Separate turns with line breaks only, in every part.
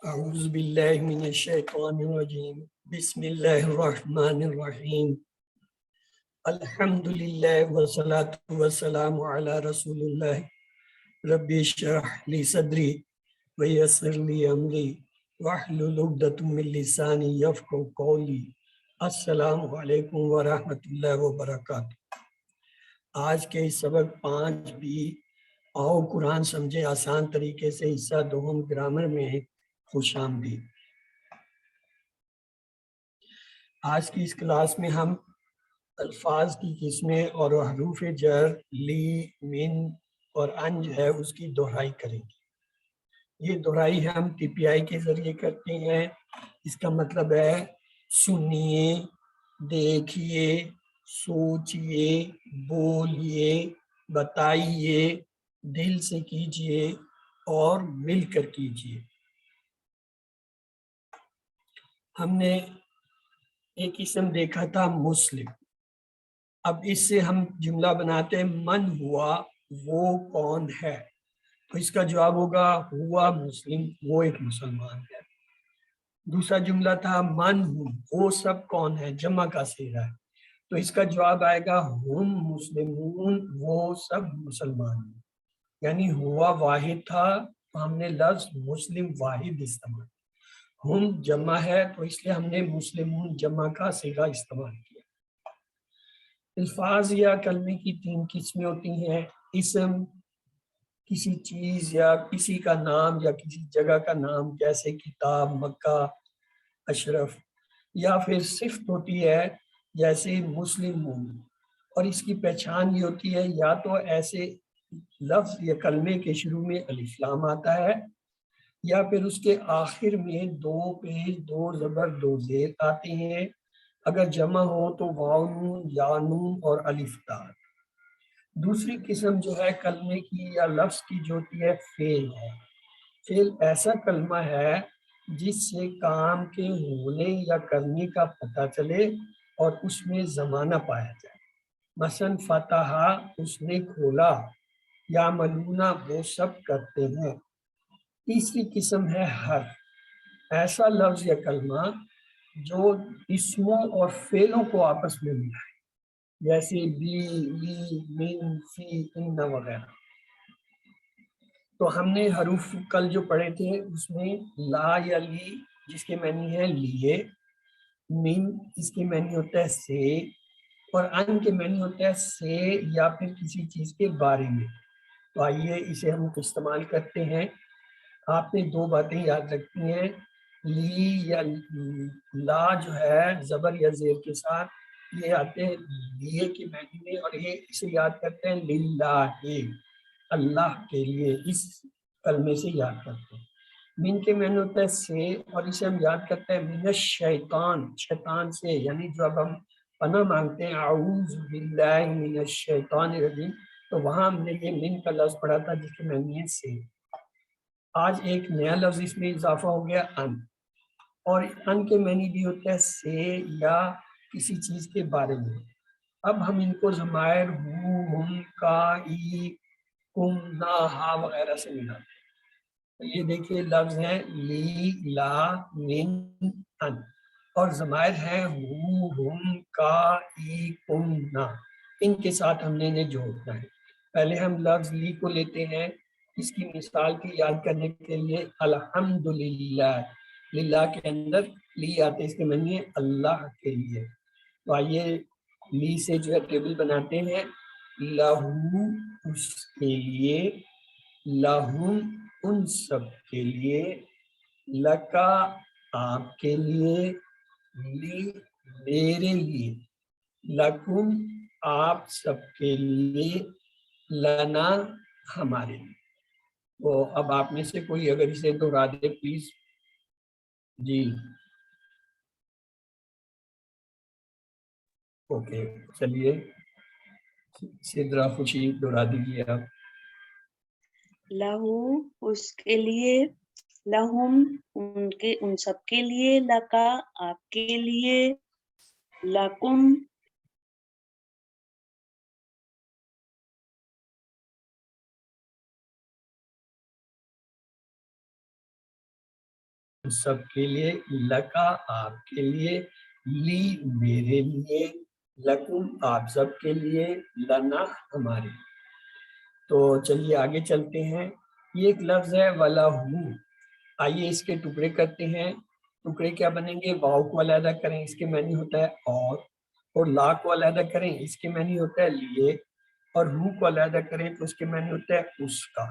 اعوذ باللہ من الشیطان الرجیم بسم اللہ الرحمن الرحیم الحمدللہ والصلاة والسلام علی رسول اللہ رب اشرح لی صدری ویسر لی امری واحلل عقدۃ من لسانی یفقہوا قولی۔ السلام علیکم ورحمۃ اللہ وبرکاتہ۔ آج کے سبق 5 بھی آؤ قرآن سمجھے آسان طریقے سے حصہ دوم گرامر میں خوش آمدید۔ آج کی اس کلاس میں ہم الفاظ کی قسمیں اور حروف جر لی، من اور ان جو ہے اس کی دہرائی کریں گے۔ یہ دہرائی ہم ٹی پی آئی کے ذریعے کرتے ہیں۔ اس کا مطلب ہے سنیے، دیکھیے، سوچئے، بولیے، بتائیے، دل سے کیجئے اور مل کر کیجئے۔ ہم نے ایک اسم دیکھا تھا مسلم۔ اب اس سے ہم جملہ بناتے ہیں من ہوا وہ کون ہے، تو اس کا جواب ہوگا ہوا مسلم، وہ ایک مسلمان ہے۔ دوسرا جملہ تھا من ہوں وہ سب کون ہے، جمع کا صیغہ ہے، تو اس کا جواب آئے گا ہم مسلمون، وہ سب مسلمان ہیں۔ یعنی ہوا واحد تھا تو ہم نے لفظ مسلم واحد استعمال، ہم جمع ہے تو اس لیے ہم نے مسلمون جمع کا صیغہ استعمال کیا۔ الفاظ یا کلمے کی 3 قسمیں ہوتی ہیں۔ اسم کسی چیز یا کسی کا نام یا کسی جگہ کا نام، جیسے کتاب، مکہ، اشرف، یا پھر صفت ہوتی ہے جیسے مسلمون، اور اس کی پہچان یہ ہوتی ہے یا تو ایسے لفظ یا کلمے کے شروع میں الف لام آتا ہے، یا پھر اس کے آخر میں 2 پیش 2 زبر 2 زیر آتے ہیں۔ اگر جمع ہو تو واو نون، یا نون اور الف دال۔ دوسری قسم جو ہے کلمے کی یا لفظ کی جو ہوتی ہے فعل ہے۔ فعل ایسا کلمہ ہے جس سے کام کے ہونے یا کرنے کا پتہ چلے اور اس میں زمانہ پایا جائے۔ مثلا فتح اس نے کھولا، یا ملونا وہ سب کرتے ہیں۔ تیسری قسم ہے حرف، ایسا لفظ یا کلمہ جو اسموں اور فعلوں کو آپس میں ملائے، جیسے بی، لی، من، فی، ان وغیرہ۔ تو ہم نے حروف کل جو پڑھے تھے اس میں لا یا لی جس کے معنی ہے لیے، من اس کے معنی ہوتا ہے سے، اور ان کے معنی ہوتا ہے سے یا پھر کسی چیز کے بارے میں۔ تو آئیے اسے ہم استعمال کرتے ہیں۔ آپ نے 2 باتیں یاد رکھتی ہیں، لی یا لا جو ہے زبر یا زیر کے ساتھ یہ آتے ہیں لیے کے معنی میں، اور یہ اسے یاد کرتے ہیں للہ، اللہ کے لیے، اس کلمے سے یاد کرتے ہیں۔ من کے معنی ہوتا ہے سے، اور اسے ہم یاد کرتے ہیں من الشیطان، شیطان سے، یعنی جو اب ہم پناہ مانگتے ہیں اعوذ باللہ من الشیطان الرجیم، تو وہاں ہم نے یہ من کا لفظ پڑھا تھا جس کے معنی ہے سے۔ آج ایک نیا لفظ اس میں اضافہ ہو گیا ان، اور ان کے معنی بھی ہوتا ہے سے یا کسی چیز کے بارے میں۔ اب ہم ان کو ضمائر ہو، ہم، کا، ای، کم، نا، ہا وغیرہ سے ملاتے ہیں۔ یہ دیکھیے لفظ ہیں لی، لا، من، ان، اور ضمائر ہیں ہو، ہم، کا، ای، کم، نا، ان کے ساتھ ہم نے انہیں جوڑنا ہے۔ پہلے ہم لفظ لی کو لیتے ہیں، اس کی مثال کی یاد کرنے کے لیے الحمدللہ، للہ کے اندر لی آتے، اس کے معنی ہے اللہ کے لیے۔ تو آئیے لی سے جو ہے ٹیبل بناتے ہیں، لہو اس کے لیے، لہم ان سب کے لیے، لکا آپ کے لیے، لی میرے لیے، لکم آپ سب کے لیے، لنا ہمارے لیے۔ تو اب آپ میں سے کوئی اگر اسے دہرا دے پلیز۔ جی اوکے، چلیے سدرا خوشی دہرا دیجیے آپ۔
لہو اس کے لیے، لہم ان سب کے لیے، لکا آپ کے لیے، لکم
سب کے لیے، لکا آپ کے لیے، لی میرے لیے، لکم آپ سب کے لیے، لنا ہمارے لیے۔ تو چلیے آگے چلتے ہیں۔ یہ ایک لفظ ہے وَلَہُ، آئیے اس کے ٹکڑے کرتے ہیں۔ ٹکڑے کیا بنیں گے؟ واو کو علیحدہ کریں، اس کے معنی ہوتا ہے اور لا کو علیحدہ کریں، اس کے معنی ہوتا ہے لیے، اور ہو کو علیحدہ کریں تو اس کے معنی ہوتا ہے اس کا۔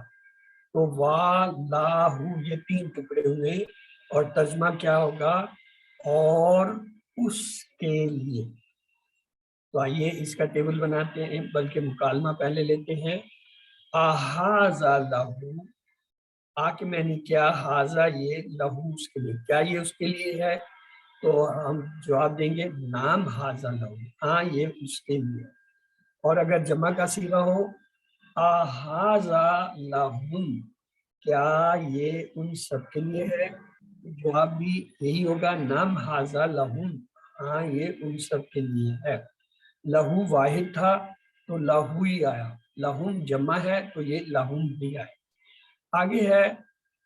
تو وا لا ہو یہ تین ٹکڑے ہوئے، اور ترجمہ کیا ہوگا؟ اور اس کے لیے۔ تو آئیے اس کا ٹیبل بناتے ہیں، بلکہ مکالمہ پہلے لیتے ہیں۔ احاذا لہو، آ کے میں نے کیا، حاضہ یہ، لہو اس کے لیے، کیا یہ اس کے لیے ہے؟ تو ہم جواب دیں گے نام حاضہ لہو، ہاں یہ اس کے لیے۔ اور اگر جمع کا صیغہ ہو احاذا لہم، کیا یہ ان سب کے لیے ہے؟ جواب بھی یہی ہوگا نام حاضہ لہم، ہاں یہ ان سب کے لیے ہے۔ لہو واحد تھا تو لہو ہی آیا، لہم جمع ہے تو یہ لہم بھی آئے۔ آگے ہے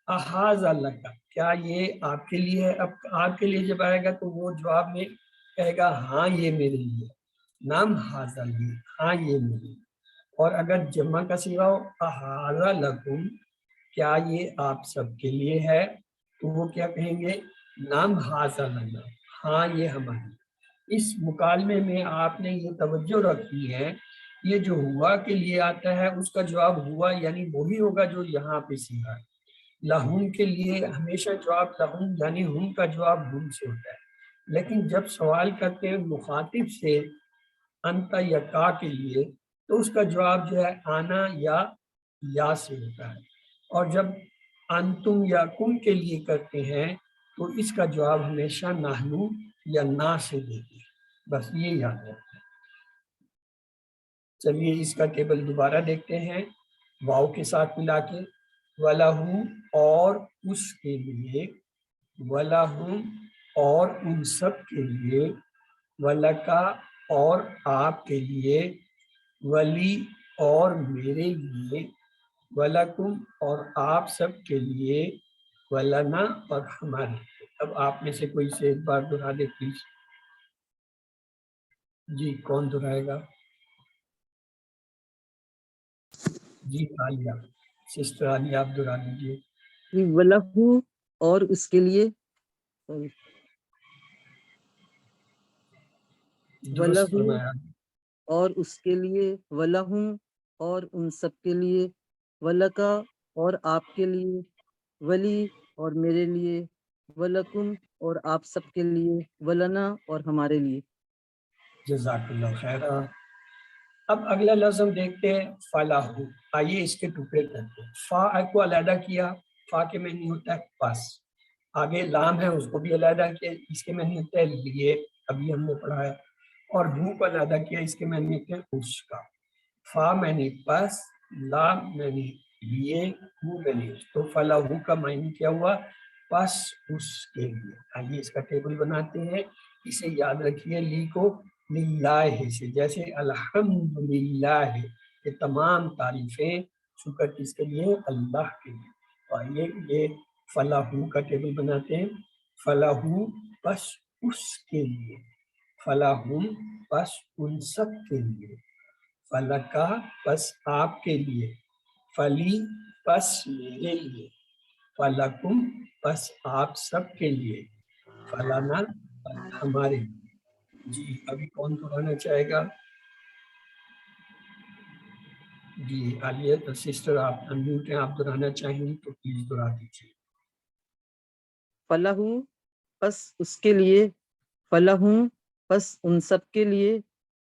احاذا لکا، کیا یہ آپ کے لیے ہے؟ اب آپ کے لیے جب آئے گا تو وہ جواب میں کہے گا ہاں یہ میرے لیے، نام حاضا لی، ہاں یہ میرے لیے۔ اور اگر جمع کا صیغہ ہو احاذا لکم، کیا یہ آپ سب کے لیے ہے؟ تو وہ کیا کہیں گے؟ نام حاضا لنا، ہاں یہ ہمارے۔ اس مکالمے میں آپ نے یہ توجہ رکھنی ہے، یہ جو ہوا کے لیے آتا ہے اس کا جواب ہوا یعنی وہی ہوگا جو یہاں پہ سیکھا ہے۔ لہم کے لیے ہمیشہ جواب لہم یعنی ہم کا جواب ہم سے ہوتا ہے، لیکن جب سوال کرتے ہیں مخاطب سے انت یا کا کے لیے تو اس کا جواب جو ہے آنا یا سے ہوتا ہے، اور جب انتم یا کم کے لیے کرتے ہیں تو اس کا جواب ہمیشہ نحنو یا نا سے دیتے ہیں، بس یہ یاد رکھیں۔ چلیے اس کا ٹیبل دوبارہ دیکھتے ہیں واو کے ساتھ ملا کے۔ وَلَهُ اور اس کے لیے، وَلَهُمْ اور ان سب کے لیے، وَلَكَ اور آپ کے لیے، ولی اور میرے لیے، وَلَكُمْ اور آپ سب کے لیے، وَلَنَا اور ہمارے لیے۔ اب آپ میں سے کوئی سے ایک بار دہرا دے پلیز۔ جی کون دہرائے گا؟ جی عالیہ، سسٹر عالیہ آپ دہرا دیجیے۔
وَلَهُ اور اس کے لیے،
درست
وَلَهُ
فرمایا۔
اور اس کے لیے، وَلَهُمْ اور ان سب کے لیے، وَلَكَ اور آپ کے لیے، ولی اور میرے لیے، وَلَكُمْ اور آپ سب کے لیے، وَلَنَا اور ہمارے لیے۔
جزاک اللہ خیر۔ اب اگلا لفظ ہم دیکھتے ہیں فلاح، آئیے اس کے ٹکڑے کرتے ہیں۔ فا کو علیحدہ کیا، فا کے معنی ہوتا ہے پس، آگے لام ہے اس کو بھی علیحدہ کیا، اس کے معنی ہوتا ہے لیے، ابھی ہم نے پڑھا ہے، اور ہو کو علیحدہ کیا، اس کے معنی ہوتا ہے اس کا۔ فا معنی پس، لام معنی لیے، ہو معنی اس، تو فلاح کا معنی کیا ہوا؟ پس اس کے لیے۔ آئیے اس کا ٹیبل بناتے ہیں، اسے یاد رکھیے لی کو للہ سے، جیسے الحمدللہ، یہ تمام تعریفیں شکر کس کے لیے؟ اللہ کے لیے۔ تو آئیے یہ فلاح کا ٹیبل بناتے ہیں۔ فلاح پس اس کے لیے، فلاح پس ان سب کے لیے، فلکا پس آپ کے لیے، فلی پس میرے لیے، فلکم پس آپ سب کے لیے، فلانا پس ہمارے لیے۔ جی ابھی کون دہرانا چاہے گا؟ جی عالیہ سسٹر آپ انمیوٹ ہیں، آپ دہرانا چاہیں تو پلیز دہرا دیجیے۔
فَلَهُ پس اس کے لیے، فَلَهُمْ پس ان سب کے لیے،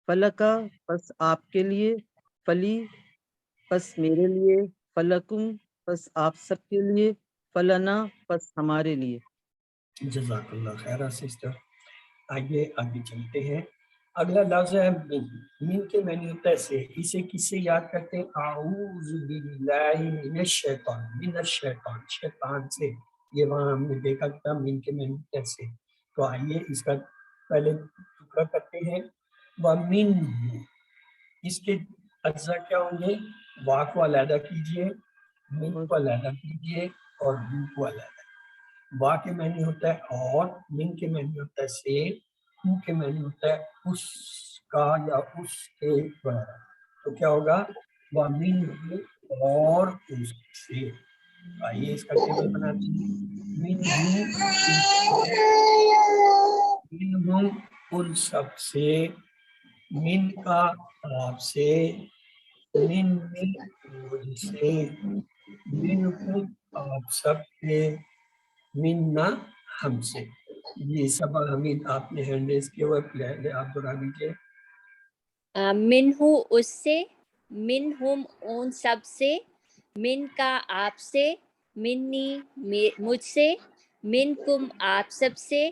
فَلَكَ پس آپ کے لیے، فلی پس میرے لیے، فَلَكُمْ پس آپ سب کے لیے، فَلَنَا پس ہمارے لیے۔
جزاک اللہ خیر سسٹر۔ آئیے آگے چلتے ہیں۔ اگلا لفظ ہے من، من کے معنی ہوتا ہے سے، اسے کس سے یاد کرتے ہیں؟ اعوذ باللہ من الشیطان، من الشیطان، شیطان سے، یہ وہاں ہم نے دیکھا تھا من کے معنی ہوتا ہے سے۔ تو آئیے اس کا پہلے ٹکڑا کرتے ہیں۔ وَمِنْ، اس کے اجزاء کیا ہوں گے؟ وا کو علیحدہ کیجئے، من کو علیحدہ کیجئے، اور ہو کو علیحدہ۔ وا کے معنی ہوتا ہے اور، من کے معنی ہوتا ہے سے، ہو کے معنی ہوتا ہے اس کا یا اس کے وغیرہ. تو کیا ہوگا؟ وَمِنْهُ اور اس سے. آئیے اس کا ٹیبل بناتے ہیں. منہم ان سب سے، من کا آپ سے، من مجھ سے، منکم آپ سب سے، منا ہم سے. یہ سب حمید آپ نے ہینڈ ریز کیا ہوا ہے، آپ دہرا دیجیے.
منہو اس سے، منہم ان سب سے، من کا آپ سے، منی مجھ سے، منکم آپ سب سے،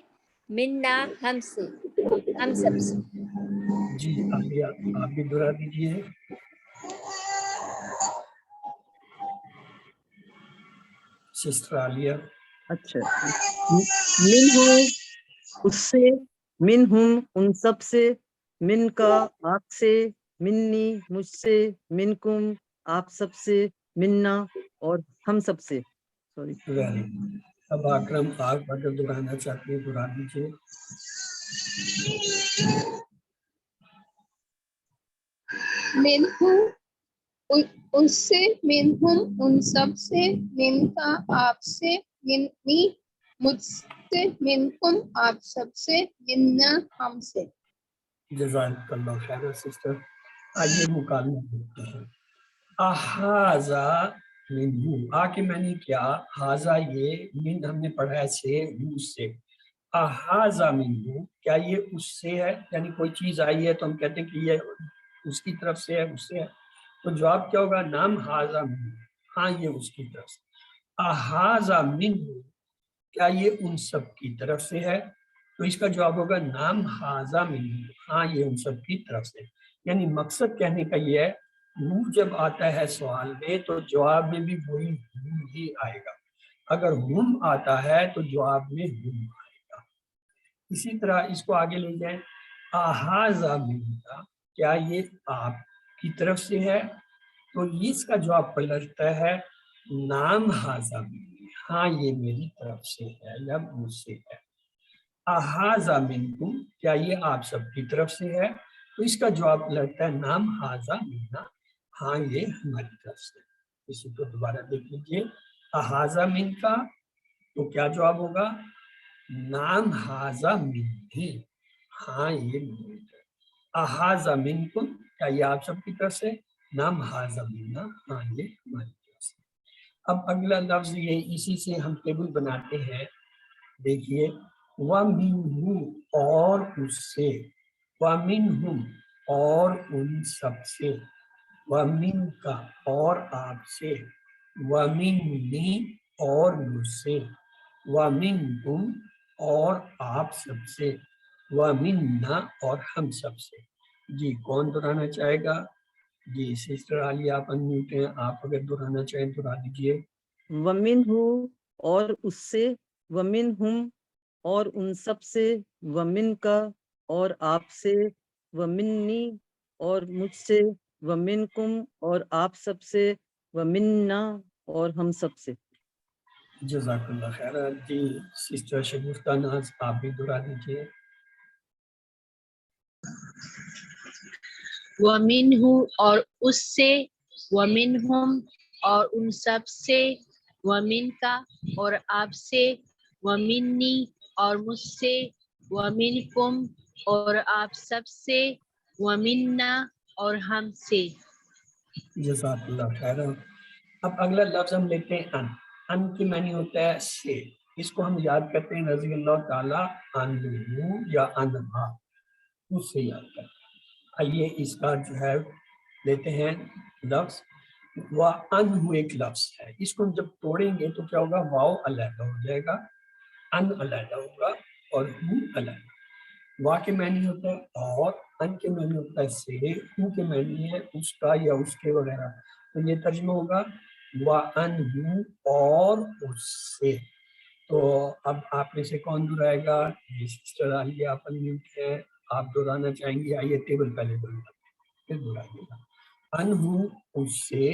منا ہم سے، ہم سب سے.
جی آگے آپ بھی دہرا دیجیے. سسٹر عالیہ.
اچھا، من ہو اس سے، من ہم ان سب سے، من کا آپ سے، منی مجھ سے، منکم آپ سب سے، منا اور ہم سب سے. سوری.
Very good. اب اکرم آپ اگر دہرانا چاہتے ہیں دہرا دیجیے.
منہو اس سے، منہم ان سب سے، من کا آپ سے، منی مجھ سے، منکم آپ سب سے، منا ہم سے.
جزاک اللہ خیر سسٹر. آئیے مکالمہ دیکھتے ہیں. احاذا منہو، آ کے معنی کیا؟ حاذا یہ، من ہم نے پڑھا ہے سے، اس سے. احاذا منہو، کیا یہ اس سے ہے؟ یعنی کوئی چیز آئی ہے تو ہم کہتے ہیں کہ یہ اس کی طرف سے ہے، اس سے ہے. تو جواب کیا ہوگا؟ نام حاذا منہو، ہاں یہ اس کی طرف سے. احاذا منہو، کیا یہ ان سب کی طرف سے ہے؟ تو اس کا جواب ہوگا نام حاذا منہو، ہاں یہ ان سب کی طرف سے. یعنی مقصد کہنے کا یہ ہے، ہو جب آتا ہے سوال میں تو جواب میں بھی وہی ہو ہی آئے گا. اگر ہم آتا ہے تو جواب میں ہم آئے گا. اسی طرح اس کو آگے لے جائیں. احاذا منکا، کیا یہ آپ کی طرف سے ہے؟ تو اس کا جواب پلٹتا ہے نام حاذا منی، ہاں یہ میری طرف سے ہے یا مجھ سے ہے. احاذا منکم، کیا یہ آپ سب کی طرف سے ہے؟ تو اس کا جواب لگتا ہے نام حاذا منا، ہاں یہ ہماری طرف سے. اسی کو دوبارہ دیکھ لیجیے. احاذا منکا، تو کیا جواب ہوگا؟ نام حاذا منی، ہاں یہ میری طرف. احاذا منکم، کیا یہ آپ سب کی طرف سے؟ نام حاذا منا، ہاں یہ ہماری طرف سے. اب اگلا لفظ یہ، اسی سے ہم ٹیبل بناتے ہیں. دیکھیے، وَمِنْهُ اور اس سے، وَمِنْهُمْ اور ان سب سے، وَمِنْكَ اور آپ سے، وَمِنِّي اور مجھ سے، وَمِنْكُمْ اور آپ سب سے، وَمِنَّا اور ہم سب سے. جی کون دہرانا چاہے گا؟ جی سسٹر عالیہ آپ انمیوٹ ہیں، آپ اگر دہرانا چاہیں دہرا دیجیے.
ومن ہو اور اس سے، ومن ہم اور ان سب سے، ومن کا اور آپ سے، ومنی اور مجھ سے، ومنکم اور آپ سب سے، ومنا اور ہم سب سے.
جزاک اللہ خیر. جی سسٹر شگفتہ ناز آپ بھی دہرا دیجیے.
وَمِنْهُ اور اس سے، وَمِنْهُمْ اور ان سب سے، وَمِنْكَ اور آپ سے، وَمِنِّي اور مجھ سے، وَمِنْكُمْ اور آپ سب سے، وَمِنَّا اور ہم سے.
جزاک اللہ خیر. اب اگلا لفظ ہم لیتے ہیں ان. ان کی معنی ہوتا ہے سے. اس کو ہم یاد کرتے ہیں رضی اللہ تعالیٰ عنہ یا عنہا، اس سے یاد کرتے ہیں. آئیے اس کا جو ہے لیتے ہیں لفظ. وَأَنْهُ ایک لفظ ہے، اس کو ہم جب توڑیں گے تو کیا ہوگا؟ واو علیحدہ ہو جائے گا، ان علیحدہ ہوگا اور ہو علیحدہ. وا کے معنی ہوتا ہے اور، ان کے معنی ہوتا ہے سے، ہو کے معنی ہے اس کا یا اس کے وغیرہ. تو یہ ترجمہ ہوگا وَأَنْهُ اور اس سے. تو اب آپ میں سے کون دہرائے گا؟ یہ سسٹر عالیہ آپ انمیوٹ ہے، آپ دہرانا چاہیں گے. آئیے ٹیبل پہلے دہرائیے پھر دہرائیے گا. انہو اس سے،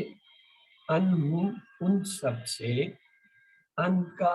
انہم ان سب سے، ان کا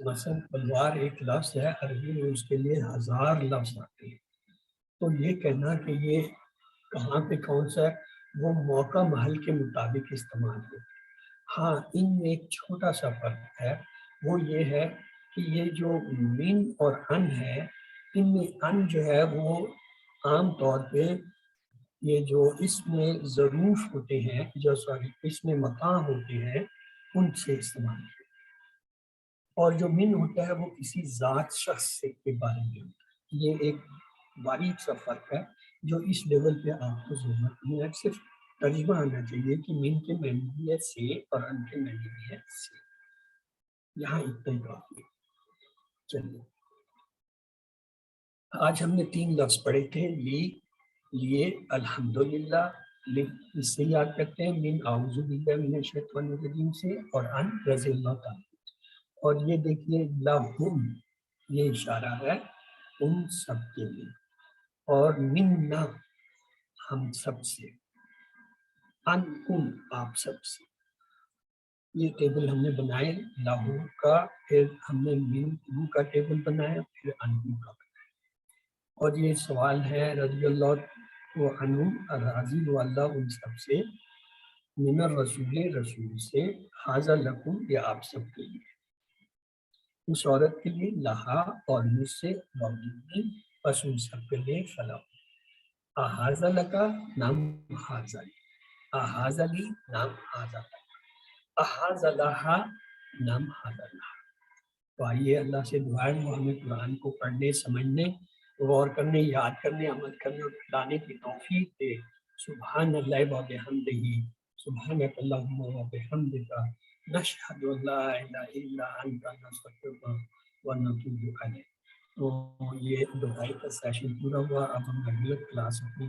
مثلا تلوار ایک لفظ ہے، عربی میں اس کے لیے 1000 لفظ آتے ہیں. تو یہ کہنا کہ یہ کہاں پہ کون سا ہے، وہ موقع محل کے مطابق استعمال ہو. ہاں ان میں ایک چھوٹا سا فرق ہے، وہ یہ ہے کہ یہ جو من اور ان ہے، ان میں ان جو ہے وہ عام طور پہ یہ جو اس میں ظروف ہوتے ہیں، جو اس میں مقام ہوتے ہیں، ان سے استعمال کیا. اور جو من ہوتا ہے وہ کسی ذات شخص سے کے بارے میں ہوتا ہے. یہ ایک باریک سا فرق ہے جو اس لیول پہ آپ کو ضرورت نہیں ہے. صرف ترجمہ آنا چاہیے کہ من کے معنی بھی ہے سے اور ان کے معنی بھی ہے سے. یہاں اتنا ہی کافی ہے. چلیے آج ہم نے 3 لفظ پڑھے تھے، لیے الحمدللہ، اس سے یاد کرتے ہیں من اعوذ باللہ من الشیطان الرجیم سے، اور ان رضی اللہ تعالیٰ. اور یہ دیکھیے لہم، یہ اشارہ ہے ان سب کے لیے، اور منا ہم سب سے، ان آپ سب سے. یہ ٹیبل ہم نے بنائے لاہو کا، پھر ہم نے من کا ٹیبل بنایا، پھر ان کا بنایا. اور یہ سوال ہے رضی اللہ عنہ، راضی ہو اللہ ان سب سے، من الرسول، رسول سے، حاضر لکم، یہ آپ سب کے لیے، اس عورت کے لیے، لہا اور مجھ سے، ومنی پس ان سب کے لیے، فلاح. احاظہ لکا نام حاضہ، احاظہ لی نام حاضہ، احاظہ لہا نام حاضہ لہا. تو آئیے اللہ سے دعائیں وہ ہمیں قرآن کو پڑھنے، سمجھنے، غور کرنے، یاد کرنے، عمل کرنے اور لانے کی توفیق دے. سبحان اللہ و بحمدہ، سبحانک اللہم و بحمدک، نشہد ان لا الہ الا انت، نستغفرک و نتوب الیک. تو یہ دعائی کا سیشن پورا ہوا. اب ہم ریگولر کلاس اپنی